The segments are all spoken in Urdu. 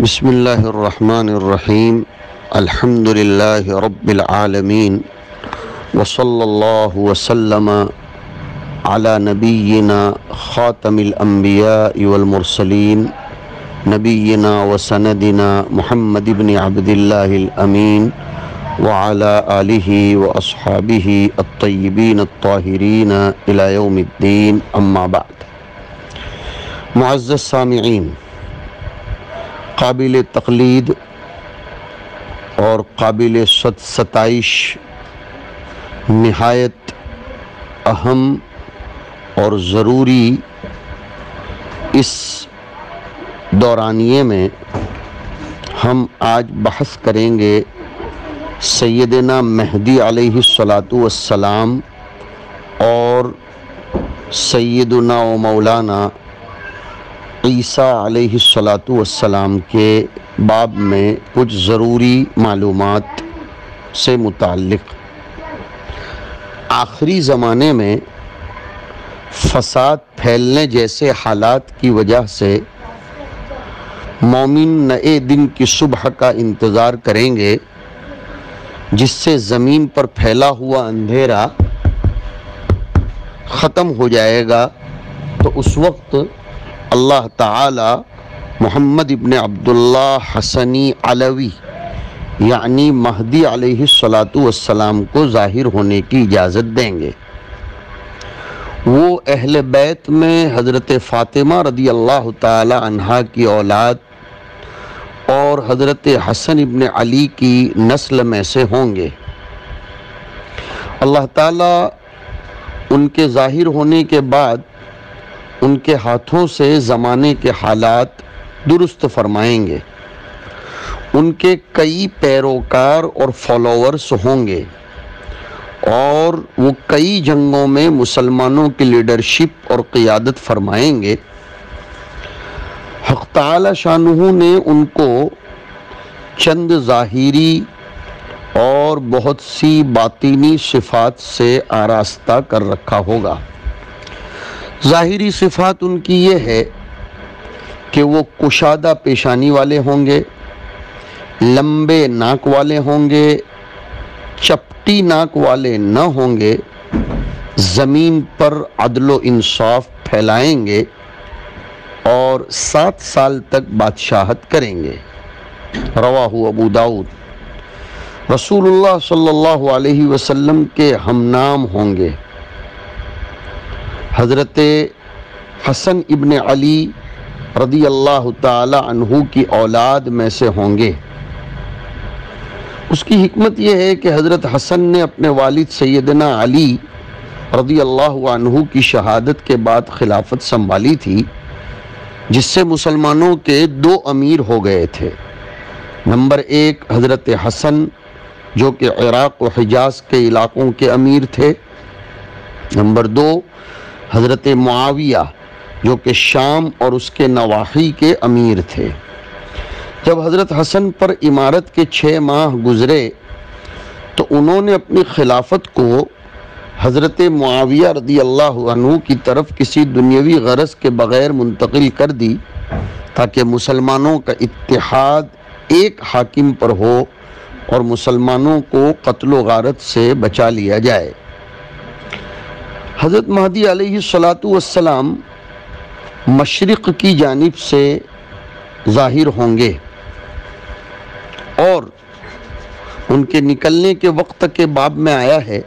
بسم اللہ الرحمن الرحیم الحمد للہ رب العالمین وصلی اللہ وسلم علی نبینا خاتم الانبیاء والمرسلین نبینا وسندنا محمد بن عبد اللہ الامین وعلی آلہ واصحابہ الطیبین الطاہرین الی یوم الدین اما بعد۔ معزز سامعین، قابل تقلید اور قابل ستائش نہایت اہم اور ضروری اس دورانیے میں ہم آج بحث کریں گے سیدنا مہدی علیہ السلام اور سیدنا و مولانا عیسیٰ علیہ السلام کے باب میں کچھ ضروری معلومات سے متعلق۔ آخری زمانے میں فساد پھیلنے جیسے حالات کی وجہ سے مومن نئے دن کی صبح کا انتظار کریں گے جس سے زمین پر پھیلا ہوا اندھیرا ختم ہو جائے گا، تو اس وقت اللہ تعالی محمد ابن عبداللہ حسنی علوی یعنی مہدی علیہ السلام کو ظاہر ہونے کی اجازت دیں گے۔ وہ اہل بیت میں حضرت فاطمہ رضی اللہ تعالی عنہا کی اولاد اور حضرت حسن ابن علی کی نسل میں سے ہوں گے۔ اللہ تعالی ان کے ظاہر ہونے کے بعد ان کے ہاتھوں سے زمانے کے حالات درست فرمائیں گے۔ ان کے کئی پیروکار اور فالوورز ہوں گے اور وہ کئی جنگوں میں مسلمانوں کی لیڈرشپ اور قیادت فرمائیں گے۔ حق تعالی شانہ نے ان کو چند ظاہری اور بہت سی باطینی صفات سے آراستہ کر رکھا ہوگا۔ ظاہری صفات ان کی یہ ہے کہ وہ کشادہ پیشانی والے ہوں گے، لمبے ناک والے ہوں گے، چپٹی ناک والے نہ ہوں گے، زمین پر عدل و انصاف پھیلائیں گے اور 7 سال تک بادشاہت کریں گے۔ رواہ ابو داؤد۔ رسول اللہ صلی اللہ علیہ وسلم کے ہم نام ہوں گے۔ حضرت حسن ابن علی رضی اللہ تعالی عنہ کی اولاد میں سے ہوں گے۔ اس کی حکمت یہ ہے کہ حضرت حسن نے اپنے والد سیدنا علی رضی اللہ عنہ کی شہادت کے بعد خلافت سنبھالی تھی، جس سے مسلمانوں کے 2 امیر ہو گئے تھے۔ نمبر 1 حضرت حسن جو کہ عراق و حجاز کے علاقوں کے امیر تھے۔ نمبر 2 حضرت معاویہ جو کہ شام اور اس کے نواحی کے امیر تھے۔ جب حضرت حسن پر امارت کے 6 ماہ گزرے تو انہوں نے اپنی خلافت کو حضرت معاویہ رضی اللہ عنہ کی طرف کسی دنیاوی غرض کے بغیر منتقل کر دی تاکہ مسلمانوں کا اتحاد ایک حاکم پر ہو اور مسلمانوں کو قتل و غارت سے بچا لیا جائے۔ حضرت مہدی علیہ السلام مشرق کی جانب سے ظاہر ہوں گے اور ان کے نکلنے کے وقت کے باب میں آیا ہے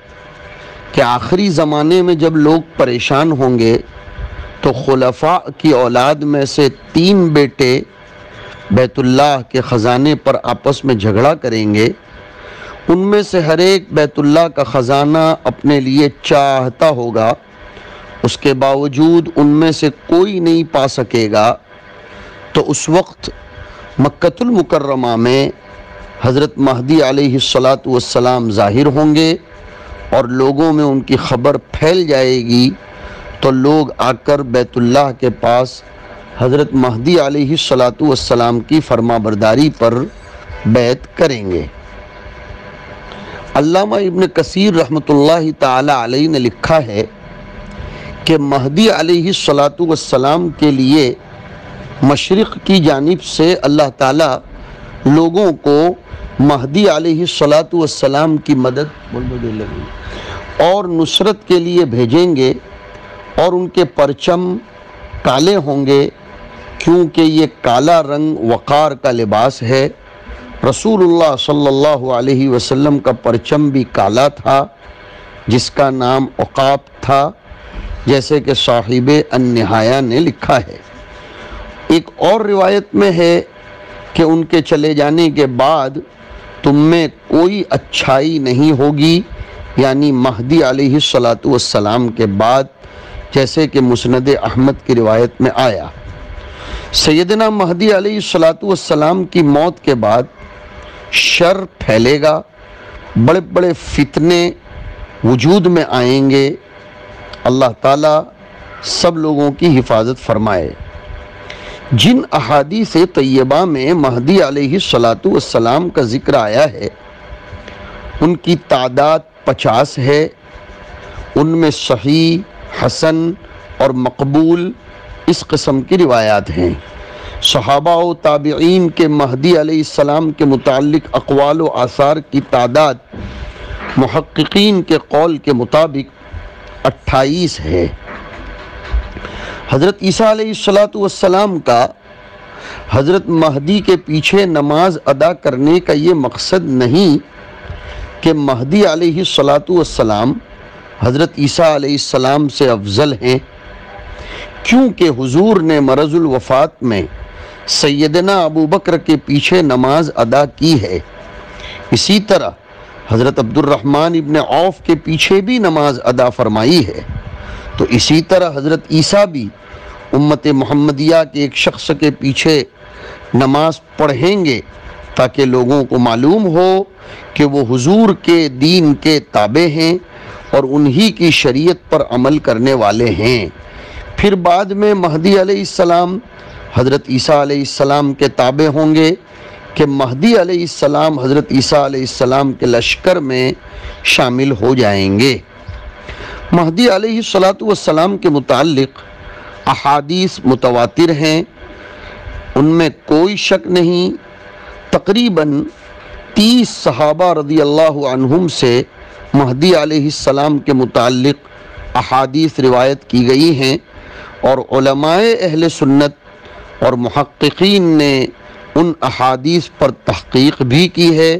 کہ آخری زمانے میں جب لوگ پریشان ہوں گے تو خلفاء کی اولاد میں سے 3 بیٹے بیت اللہ کے خزانے پر آپس میں جھگڑا کریں گے۔ ان میں سے ہر ایک بیت اللہ کا خزانہ اپنے لیے چاہتا ہوگا، اس کے باوجود ان میں سے کوئی نہیں پا سکے گا۔ تو اس وقت مکۃ المکرمہ میں حضرت مہدی علیہ السلام ظاہر ہوں گے اور لوگوں میں ان کی خبر پھیل جائے گی، تو لوگ آ کر بیت اللہ کے پاس حضرت مہدی علیہ السلام کی فرما برداری پر بیعت کریں گے۔ علامہ ابن کثیر رحمۃ اللہ تعالی علیہ نے لکھا ہے کہ مہدی علیہ السلام کے لیے مشرق کی جانب سے اللہ تعالیٰ لوگوں کو مہدی علیہ السلام کی مدد اور نصرت کے لیے بھیجیں گے، اور ان کے پرچم کالے ہوں گے، کیونکہ یہ کالا رنگ وقار کا لباس ہے۔ رسول اللہ صلی اللہ علیہ وسلم کا پرچم بھی کالا تھا، جس کا نام عقاب تھا، جیسے کہ صاحب النہایہ نے لکھا ہے۔ ایک اور روایت میں ہے کہ ان کے چلے جانے کے بعد تم میں کوئی اچھائی نہیں ہوگی، یعنی مہدی علیہ السلام کے بعد، جیسے کہ مسند احمد کی روایت میں آیا۔ سیدنا مہدی علیہ السلام کی موت کے بعد شر پھیلے گا، بڑے بڑے فتنے وجود میں آئیں گے۔ اللہ تعالیٰ سب لوگوں کی حفاظت فرمائے۔ جن احادیث طیبہ میں مہدی علیہ السلام کا ذکر آیا ہے، ان کی تعداد 50 ہے۔ ان میں صحیح، حسن اور مقبول اس قسم کی روایات ہیں۔ صحابہ و تابعین کے مہدی علیہ السلام کے متعلق اقوال و آثار کی تعداد محققین کے قول کے مطابق 28 ہے۔ حضرت عیسیٰ علیہ السلام کا حضرت مہدی کے پیچھے نماز ادا کرنے کا یہ مقصد نہیں کہ مہدی علیہ السلام حضرت عیسیٰ علیہ السلام سے افضل ہیں، کیونکہ حضور نے مرض الوفات میں سیدنا ابو بکر کے پیچھے نماز ادا کی ہے۔ اسی طرح حضرت عبد الرحمن ابن عوف کے پیچھے بھی نماز ادا فرمائی ہے۔ تو اسی طرح حضرت عیسیٰ بھی امت محمدیہ کے ایک شخص کے پیچھے نماز پڑھیں گے، تاکہ لوگوں کو معلوم ہو کہ وہ حضور کے دین کے تابع ہیں اور انہی کی شریعت پر عمل کرنے والے ہیں۔ پھر بعد میں مہدی علیہ السلام حضرت عیسیٰ علیہ السلام کے تابع ہوں گے کہ مہدی علیہ السلام حضرت عیسیٰ علیہ السلام کے لشکر میں شامل ہو جائیں گے۔ مہدی علیہ السلام کے متعلق احادیث متواتر ہیں، ان میں کوئی شک نہیں۔ تقریباً 30 صحابہ رضی اللہ عنہم سے مہدی علیہ السلام کے متعلق احادیث روایت کی گئی ہیں، اور علماء اہل سنت اور محققین نے ان احادیث پر تحقیق بھی کی ہے،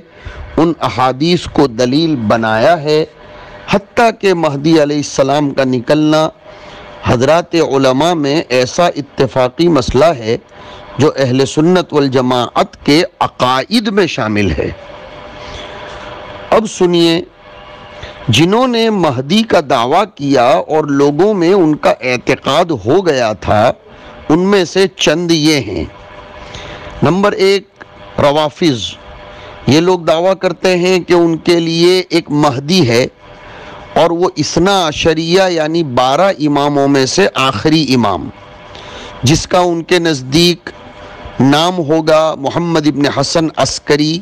ان احادیث کو دلیل بنایا ہے، حتیٰ کہ مہدی علیہ السلام کا نکلنا حضرات علماء میں ایسا اتفاقی مسئلہ ہے جو اہل سنت والجماعت کے عقائد میں شامل ہے۔ اب سنیے، جنہوں نے مہدی کا دعویٰ کیا اور لوگوں میں ان کا اعتقاد ہو گیا تھا، ان میں سے چند یہ ہیں۔ نمبر 1، روافض۔ یہ لوگ دعویٰ کرتے ہیں کہ ان کے لیے ایک مہدی ہے، اور وہ اثنا عشریہ یعنی 12 اماموں میں سے آخری امام، جس کا ان کے نزدیک نام ہوگا محمد ابن حسن عسکری،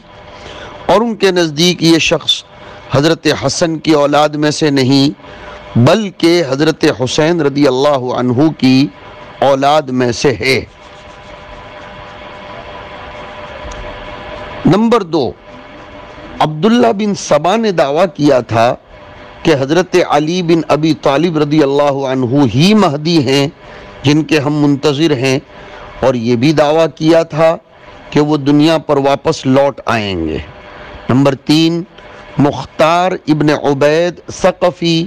اور ان کے نزدیک یہ شخص حضرت حسن کی اولاد میں سے نہیں بلکہ حضرت حسین رضی اللہ عنہ کی اولاد میں سے ہے۔ نمبر 2، عبداللہ بن سبا نے دعویٰ کیا تھا کہ حضرت علی بن ابی طالب رضی اللہ عنہ ہی مہدی ہیں جن کے ہم منتظر ہیں، اور یہ بھی دعویٰ کیا تھا کہ وہ دنیا پر واپس لوٹ آئیں گے۔ نمبر 3، مختار ابن عبید ثقفی،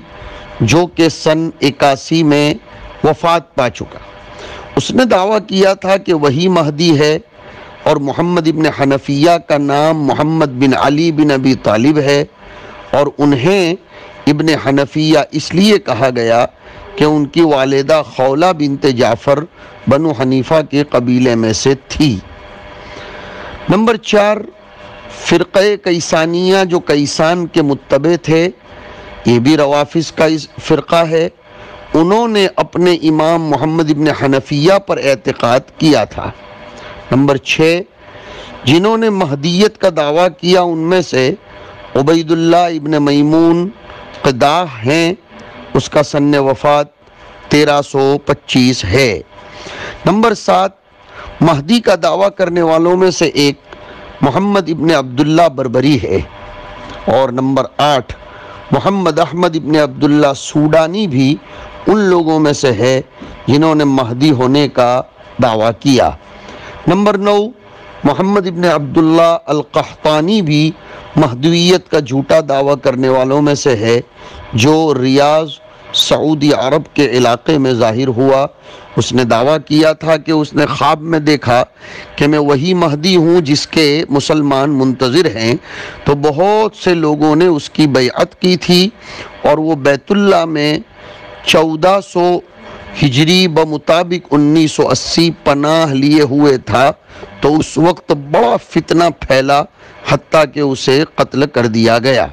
جو کہ سن 81 میں وفات پا چکا، اس نے دعویٰ کیا تھا کہ وہی مہدی ہے، اور محمد ابن حنفیہ کا نام محمد بن علی بن ابی طالب ہے، اور انہیں ابن حنفیہ اس لیے کہا گیا کہ ان کی والدہ خولہ بنت جعفر بنو حنیفہ کے قبیلے میں سے تھی۔ نمبر 4، فرقہ کیسانیہ، جو کیسان کے متبع تھے، یہ بھی روافض کا فرقہ ہے۔ انہوں نے اپنے امام محمد ابن حنفیہ پر اعتقاد کیا تھا۔ نمبر 6، جنہوں نے مہدیت کا دعویٰ کیا، ان میں سے عبید اللہ ابن میمون قداح ہیں، اس کا سن وفات 1325 ہے۔ نمبر 7، مہدی کا دعویٰ کرنے والوں میں سے ایک محمد ابن عبداللہ بربری ہے، اور نمبر 8 محمد احمد ابن عبداللہ سوڈانی بھی ان لوگوں میں سے ہے جنہوں نے مہدی ہونے کا دعویٰ کیا۔ نمبر 9 محمد ابن عبداللہ القحطانی بھی مہدویت کا جھوٹا دعویٰ کرنے والوں میں سے ہے، جو ریاض سعودی عرب کے علاقے میں ظاہر ہوا۔ اس نے دعویٰ کیا تھا کہ اس نے خواب میں دیکھا کہ میں وہی مہدی ہوں جس کے مسلمان منتظر ہیں، تو بہت سے لوگوں نے اس کی بیعت کی تھی، اور وہ بیت اللہ میں 1400 ہجری بمطابق 1980 پناہ لیے ہوئے تھا، تو اس وقت بڑا فتنہ پھیلا حتیٰ کہ اسے قتل کر دیا گیا۔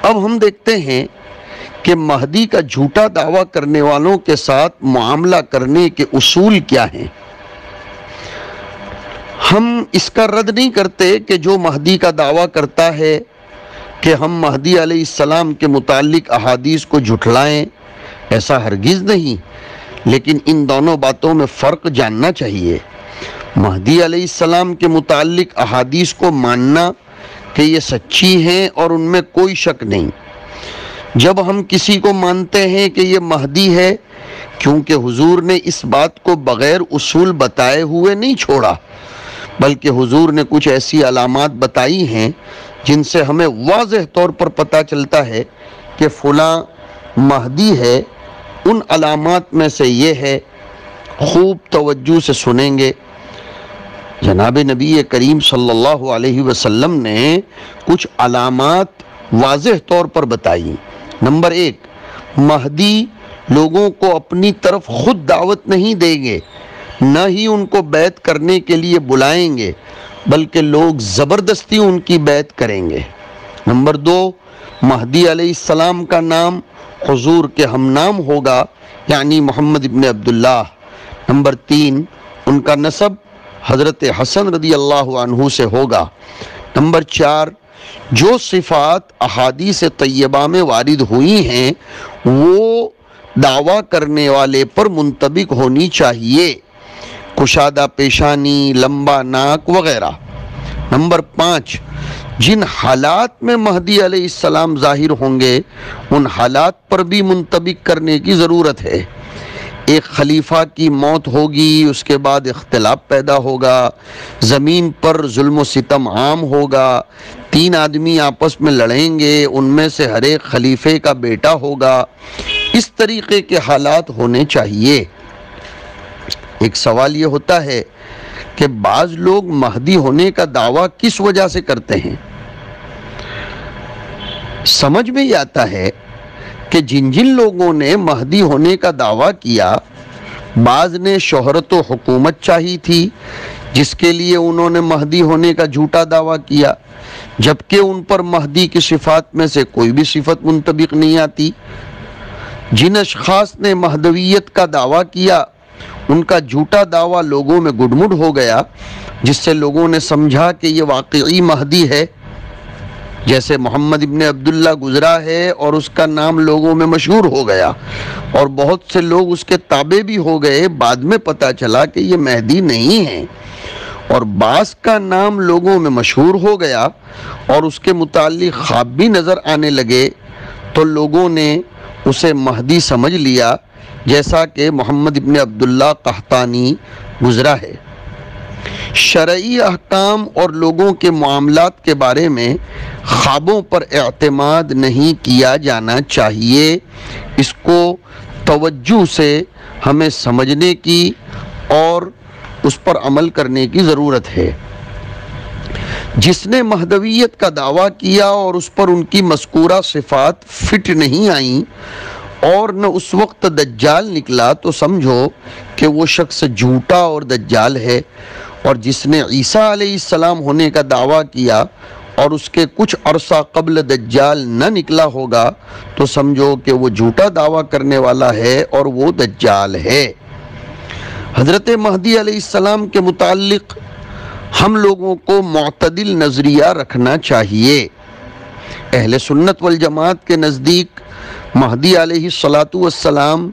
اب ہم دیکھتے ہیں کہ مہدی کا جھوٹا دعویٰ کرنے والوں کے ساتھ معاملہ کرنے کے اصول کیا ہیں۔ ہم اس کا رد نہیں کرتے کہ جو مہدی کا دعویٰ کرتا ہے کہ ہم مہدی علیہ السلام کے متعلق احادیث کو جھٹلائیں، ایسا ہرگز نہیں، لیکن ان دونوں باتوں میں فرق جاننا چاہیے۔ مہدی علیہ السلام کے متعلق احادیث کو ماننا کہ یہ سچی ہیں اور ان میں کوئی شک نہیں۔ جب ہم کسی کو مانتے ہیں کہ یہ مہدی ہے، کیونکہ حضور نے اس بات کو بغیر اصول بتائے ہوئے نہیں چھوڑا، بلکہ حضور نے کچھ ایسی علامات بتائی ہیں جن سے ہمیں واضح طور پر پتہ چلتا ہے کہ فلاں مہدی ہے۔ ان علامات میں سے یہ ہے، خوب توجہ سے سنیں گے، جناب نبی کریم صلی اللہ علیہ وسلم نے کچھ علامات واضح طور پر بتائی۔ نمبر 1، مہدی لوگوں کو اپنی طرف خود دعوت نہیں دیں گے، نہ ہی ان کو بیعت کرنے کے لیے بلائیں گے، بلکہ لوگ زبردستی ان کی بیعت کریں گے۔ نمبر 2، مہدی علیہ السلام کا نام حضور کے ہم نام ہوگا، یعنی محمد ابن عبداللہ۔ نمبر 3، ان کا نسب حضرت حسن رضی اللہ عنہ سے ہوگا۔ نمبر 4، جو صفات احادیث طیبہ میں وارد ہوئی ہیں وہ دعویٰ کرنے والے پر منطبق ہونی چاہیے، کشادہ پیشانی، لمبا ناک وغیرہ۔ نمبر 5، جن حالات میں مہدی علیہ السلام ظاہر ہوں گے ان حالات پر بھی منطبق کرنے کی ضرورت ہے۔ ایک خلیفہ کی موت ہوگی، اس کے بعد اختلاف پیدا ہوگا، زمین پر ظلم و ستم عام ہوگا، 3 آدمی آپس میں لڑیں گے، ان میں سے ہر ایک خلیفے کا بیٹا ہوگا، اس طریقے کے حالات ہونے چاہیے۔ ایک سوال یہ ہوتا ہے کہ بعض لوگ مہدی ہونے کا دعویٰ کس وجہ سے کرتے ہیں؟ سمجھ میں یہ آتا ہے کہ جن لوگوں نے مہدی ہونے کا دعویٰ کیا، بعض نے شہرت و حکومت چاہی تھی جس کے لیے انہوں نے مہدی ہونے کا جھوٹا دعویٰ کیا، جبکہ ان پر مہدی کی صفات میں سے کوئی بھی صفت منطبق نہیں آتی۔ جن اشخاص نے مہدویت کا دعویٰ کیا ان کا جھوٹا دعویٰ لوگوں میں گڈمڈ ہو گیا، جس سے لوگوں نے سمجھا کہ یہ واقعی مہدی ہے۔ جیسے محمد ابن عبداللہ گزرا ہے اور اس کا نام لوگوں میں مشہور ہو گیا، اور بہت سے لوگ اس کے تابع بھی ہو گئے، بعد میں پتہ چلا کہ یہ مہدی نہیں ہے۔ اور بعض کا نام لوگوں میں مشہور ہو گیا اور اس کے متعلق خواب بھی نظر آنے لگے، تو لوگوں نے اسے مہدی سمجھ لیا، جیسا کہ محمد ابن عبداللہ قحطانی گزرا ہے۔ شرعی احکام اور لوگوں کے معاملات کے بارے میں خوابوں پر اعتماد نہیں کیا جانا چاہیے۔ اس کو توجہ سے ہمیں سمجھنے کی اور اس پر عمل کرنے کی ضرورت ہے۔ جس نے مہدویت کا دعویٰ کیا اور اس پر ان کی مذکورہ صفات فٹ نہیں آئیں اور نہ اس وقت دجال نکلا، تو سمجھو کہ وہ شخص جھوٹا اور دجال ہے۔ اور جس نے عیسیٰ علیہ السلام ہونے کا دعویٰ کیا اور اس کے کچھ عرصہ قبل دجال نہ نکلا ہوگا، تو سمجھو کہ وہ جھوٹا دعویٰ کرنے والا ہے اور وہ دجال ہے۔ حضرت مہدی علیہ السلام کے متعلق ہم لوگوں کو معتدل نظریہ رکھنا چاہیے۔ اہل سنت والجماعت کے نزدیک مہدی علیہ الصلاۃ والسلام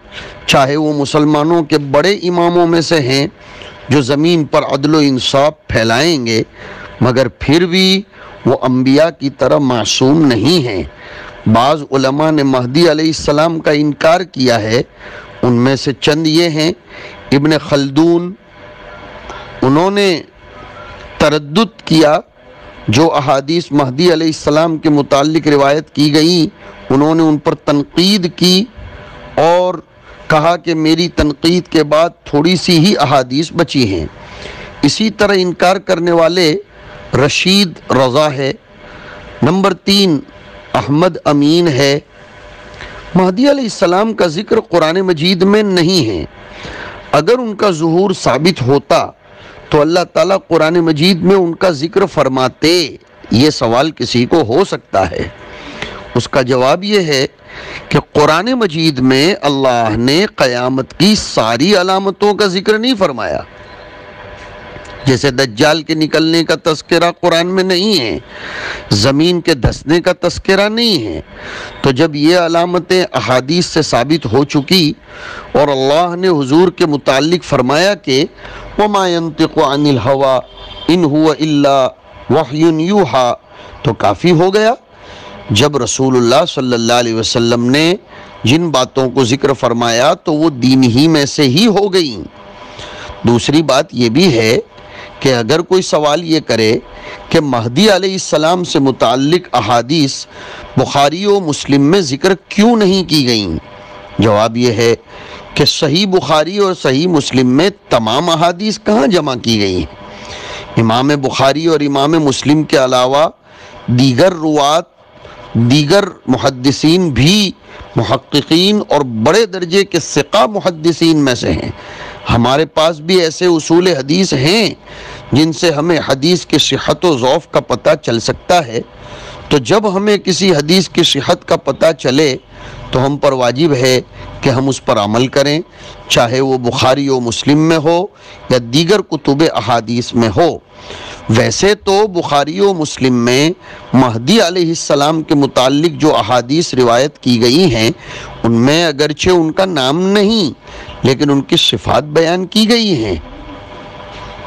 چاہے وہ مسلمانوں کے بڑے اماموں میں سے ہیں جو زمین پر عدل و انصاف پھیلائیں گے، مگر پھر بھی وہ انبیاء کی طرح معصوم نہیں ہیں۔ بعض علماء نے مہدی علیہ السلام کا انکار کیا ہے، ان میں سے چند یہ ہیں: ابن خلدون، انہوں نے تردد کیا جو احادیث مہدی علیہ السلام کے متعلق روایت کی گئیں، انہوں نے ان پر تنقید کی اور کہا کہ میری تنقید کے بعد تھوڑی سی ہی احادیث بچی ہیں۔ اسی طرح انکار کرنے والے رشید رضا ہے۔ نمبر 3 احمد امین ہے۔ مہدی علیہ السلام کا ذکر قرآن مجید میں نہیں ہے۔ اگر ان کا ظہور ثابت ہوتا تو اللہ تعالیٰ قرآن مجید میں ان کا ذکر فرماتے؟ یہ سوال کسی کو ہو سکتا ہے۔ اس کا جواب یہ ہے کہ قرآن مجید میں اللہ نے قیامت کی ساری علامتوں کا ذکر نہیں فرمایا۔ جیسے دجال کے نکلنے کا تذکرہ قرآن میں نہیں ہے، زمین کے دھسنے کا تذکرہ نہیں ہے، تو جب یہ علامتیں احادیث سے ثابت ہو چکی اور اللہ نے حضور کے متعلق فرمایا کہ وَمَا يَنطِقُ عَنِ الْهَوَىٰ إِنْ هُوَ إِلَّا وَحْيٌ يُوحَىٰ، تو کافی ہو گیا۔ جب رسول اللہ صلی اللہ علیہ وسلم نے جن باتوں کو ذکر فرمایا تو وہ دین ہی میں سے ہی ہو گئیں۔ دوسری بات یہ بھی ہے کہ اگر کوئی سوال یہ کرے کہ مہدی علیہ السلام سے متعلق احادیث بخاری و مسلم میں ذکر کیوں نہیں کی گئیں، جواب یہ ہے کہ صحیح بخاری اور صحیح مسلم میں تمام احادیث کہاں جمع کی گئی ہیں؟ امام بخاری اور امام مسلم کے علاوہ دیگر روات، دیگر محدثین بھی محققین اور بڑے درجے کے ثقہ محدثین میں سے ہیں۔ ہمارے پاس بھی ایسے اصول حدیث ہیں جن سے ہمیں حدیث کی صحت و ضعف کا پتہ چل سکتا ہے۔ تو جب ہمیں کسی حدیث کی صحت کا پتہ چلے تو ہم پر واجب ہے کہ ہم اس پر عمل کریں، چاہے وہ بخاری و مسلم میں ہو یا دیگر کتب احادیث میں ہو۔ ویسے تو بخاری و مسلم میں مہدی علیہ السلام کے متعلق جو احادیث روایت کی گئی ہیں ان میں اگرچہ ان کا نام نہیں لیکن ان کی صفات بیان کی گئی ہیں،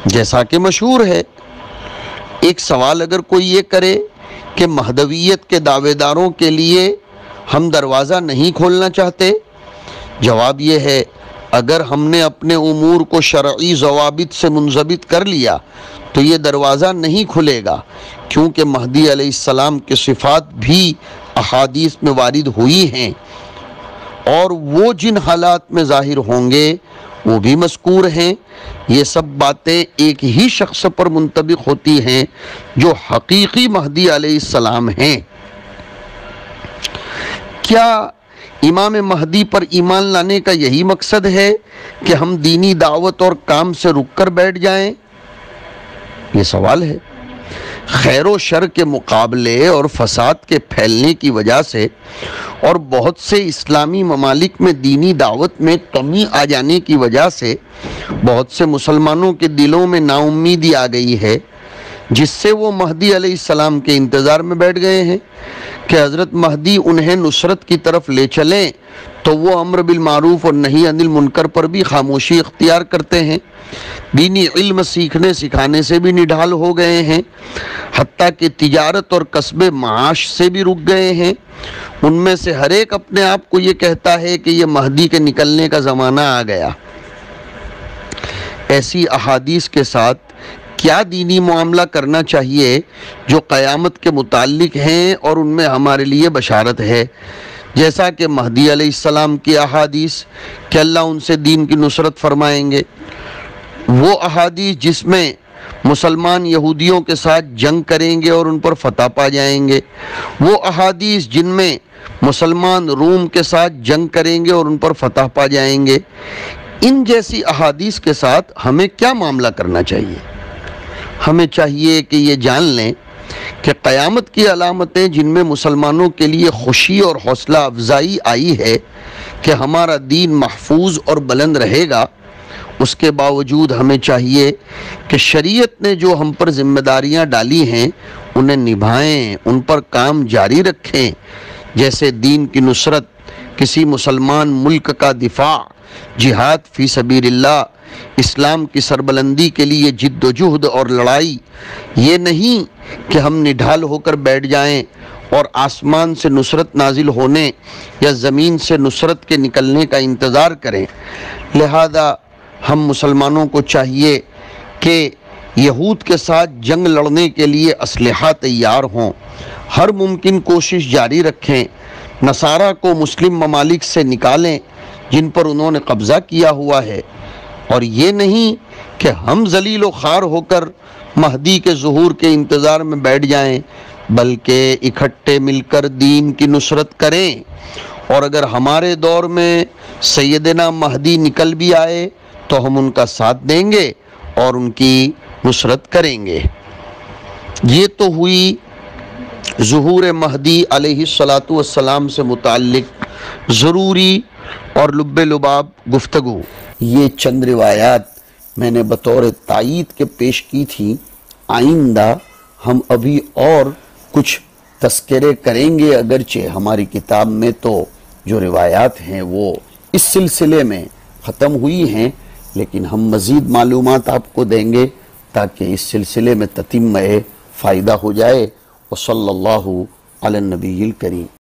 جیسا کہ مشہور ہے۔ ایک سوال اگر کوئی یہ کرے کہ مہدویت کے دعوے داروں کے لیے ہم دروازہ نہیں کھولنا چاہتے، جواب یہ ہے اگر ہم نے اپنے امور کو شرعی ضوابط سے منضبط کر لیا تو یہ دروازہ نہیں کھلے گا، کیونکہ مہدی علیہ السلام کی صفات بھی احادیث میں وارد ہوئی ہیں اور وہ جن حالات میں ظاہر ہوں گے وہ بھی مذکور ہیں۔ یہ سب باتیں ایک ہی شخص پر منطبق ہوتی ہیں جو حقیقی مہدی علیہ السلام ہیں۔ کیا امام مہدی پر ایمان لانے کا یہی مقصد ہے کہ ہم دینی دعوت اور کام سے رک کر بیٹھ جائیں؟ یہ سوال ہے۔ خیر و شر کے مقابلے اور فساد کے پھیلنے کی وجہ سے اور بہت سے اسلامی ممالک میں دینی دعوت میں کمی آ جانے کی وجہ سے بہت سے مسلمانوں کے دلوں میں نا امیدی آ گئی ہے، جس سے وہ مہدی علیہ السلام کے انتظار میں بیٹھ گئے ہیں کہ حضرت مہدی انہیں نصرت کی طرف لے چلیں، تو وہ امر بالمعروف اور نہی عن المنکر پر بھی خاموشی اختیار کرتے ہیں، دینی علم سیکھنے سکھانے سے بھی نڈھال ہو گئے ہیں، حتیٰ کہ تجارت اور کسب معاش سے بھی رک گئے ہیں۔ ان میں سے ہر ایک اپنے آپ کو یہ کہتا ہے کہ یہ مہدی کے نکلنے کا زمانہ آ گیا۔ ایسی احادیث کے ساتھ کیا دینی معاملہ کرنا چاہیے جو قیامت کے متعلق ہیں اور ان میں ہمارے لیے بشارت ہے، جیسا کہ مہدی علیہ السلام کی احادیث کہ اللہ ان سے دین کی نصرت فرمائیں گے، وہ احادیث جس میں مسلمان یہودیوں کے ساتھ جنگ کریں گے اور ان پر فتح پا جائیں گے، وہ احادیث جن میں مسلمان روم کے ساتھ جنگ کریں گے اور ان پر فتح پا جائیں گے، ان جیسی احادیث کے ساتھ ہمیں کیا معاملہ کرنا چاہیے؟ ہمیں چاہیے کہ یہ جان لیں کہ قیامت کی علامتیں جن میں مسلمانوں کے لیے خوشی اور حوصلہ افزائی آئی ہے کہ ہمارا دین محفوظ اور بلند رہے گا، اس کے باوجود ہمیں چاہیے کہ شریعت نے جو ہم پر ذمہ داریاں ڈالی ہیں انہیں نبھائیں، ان پر کام جاری رکھیں، جیسے دین کی نصرت، کسی مسلمان ملک کا دفاع، جہاد فی سبیل اللہ، اسلام کی سربلندی کے لیے جد و جہد اور لڑائی۔ یہ نہیں کہ ہم نڈھال ہو کر بیٹھ جائیں اور آسمان سے نصرت نازل ہونے یا زمین سے نصرت کے نکلنے کا انتظار کریں۔ لہذا ہم مسلمانوں کو چاہیے کہ یہود کے ساتھ جنگ لڑنے کے لیے اسلحہ تیار ہوں، ہر ممکن کوشش جاری رکھیں، نصارہ کو مسلم ممالک سے نکالیں جن پر انہوں نے قبضہ کیا ہوا ہے، اور یہ نہیں کہ ہم ذلیل و خوار ہو کر مہدی کے ظہور کے انتظار میں بیٹھ جائیں، بلکہ اکٹھے مل کر دین کی نصرت کریں۔ اور اگر ہمارے دور میں سیدنا مہدی نکل بھی آئے تو ہم ان کا ساتھ دیں گے اور ان کی نصرت کریں گے۔ یہ تو ہوئی ظہور مہدی علیہ السلام سے متعلق ضروری اور لب لباب گفتگو۔ یہ چند روایات میں نے بطور تائید کے پیش کی تھی۔ آئندہ ہم ابھی اور کچھ تذکرے کریں گے، اگرچہ ہماری کتاب میں تو جو روایات ہیں وہ اس سلسلے میں ختم ہوئی ہیں، لیکن ہم مزید معلومات آپ کو دیں گے تاکہ اس سلسلے میں تتمہ فائدہ ہو جائے۔ وصلی اللہ علی النبی الکریم۔